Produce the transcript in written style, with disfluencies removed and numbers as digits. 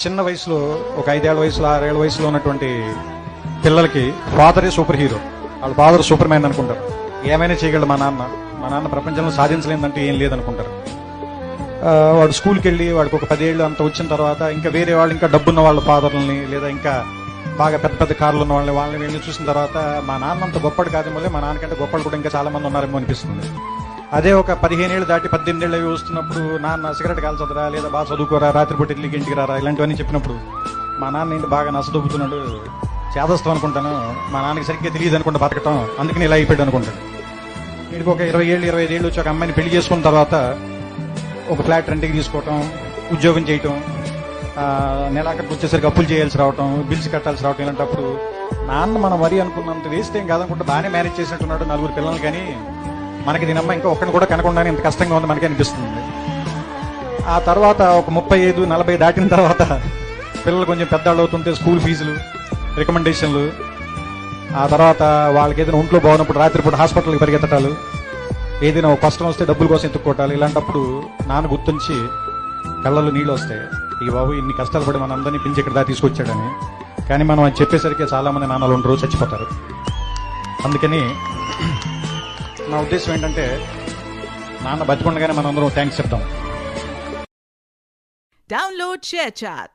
చిన్న వయసులో ఒక 5 ఏళ్ల వయసులో 6 ఏళ్ల వయసులో ఉన్నటువంటి పిల్లలకి ఫాదరే సూపర్ హీరో. వాళ్ళ ఫాదర్ సూపర్ మ్యాన్ అనుకుంటారు. ఏమైనా చేయగలడు మా నాన్న ప్రపంచంలో సాధించలేదంటే ఏం లేదనుకుంటారు. వాడు స్కూల్కి వెళ్ళి వాడికి ఒక 10 ఏళ్ళు అంత వచ్చిన తర్వాత ఇంకా వేరే వాళ్ళు ఇంకా డబ్బున్న వాళ్ళ ఫాదర్లని లేదా ఇంకా బాగా పెద్ద పెద్ద కార్లు ఉన్న వాళ్ళని వెళ్ళి చూసిన తర్వాత మా నాన్న అంత గొప్పడు కాదు, మళ్ళీ మా నాన్నకంటే గొప్పలు కూడా ఇంకా చాలా మంది ఉన్నారేమో అనిపిస్తుంది. అదే ఒక 15 ఏళ్ళు దాటి 18 ఏళ్ళు అవి వస్తున్నప్పుడు నాన్న సిగరెట్ కాల్చదురా, లేదా బాగా చదువుకోరా, రాత్రిపూట ఇడ్లీకి ఇంటికి రారా, ఇలాంటివన్నీ చెప్పినప్పుడు మా నాన్న ఏంటి బాగా నచ్చదొబ్బుతున్నాడు, చేదస్తాం అనుకుంటాను, మా నాన్నకి సరిగ్గా తెలియదు అనుకుంటా బతకటం, అందుకని ఇలా అయిపోయాడు అనుకుంటాడు. వీడికి ఒక 20 ఏళ్ళు 25 ఏళ్ళు వచ్చి ఒక అమ్మాయిని పెళ్లి చేసుకున్న తర్వాత ఒక ఫ్లాట్ రెంట్కి తీసుకోవటం, ఉద్యోగం చేయటం, నెలాఖరికి వచ్చేసరికి అప్పులు చేయాల్సి రావటం, బిల్స్ కట్టాల్సి రావటం, ఇలాంటప్పుడు నాన్న మనం మరీ అనుకున్నంత వేస్తే ఏం కాదనుకుంటే బాగానే మేనేజ్ చేసినట్టున్నాడు 4 పిల్లలు, కానీ మనకి దీనమ్మ ఇంకా ఒక్కడిని కూడా కనకుండానే ఇంత కష్టంగా ఉంది మనకి అనిపిస్తుంది. ఆ తర్వాత ఒక 35-40 దాటిన తర్వాత పిల్లలు కొంచెం పెద్దవాళ్ళు అవుతుంటే స్కూల్ ఫీజులు, రికమెండేషన్లు, ఆ తర్వాత వాళ్ళకి ఏదైనా ఒంట్లో బాగున్నప్పుడు రాత్రిపూట హాస్పిటల్కి పరిగెత్తటాలు, ఏదైనా ఒక కష్టం వస్తే డబ్బుల కోసం ఎత్తుక్కోవటాలు, ఇలాంటప్పుడు నాన్న గుర్తుంచి కళ్ళలో నీళ్ళు వస్తాయి. ఈ బాబు ఇన్ని కష్టాలు పడి మన అందరినీ పిలిచి ఇక్కడ దా తీసుకొచ్చాడని. కానీ మనం అది చెప్పేసరికి చాలా మంది నాన్నలు ఉండరు, చచ్చిపోతారు. అందుకని నా ఉద్దేశం ఏంటంటే నాన్న బతికుండగానే మనం అందరం థ్యాంక్స్ చెప్తాం. Download ShareChat.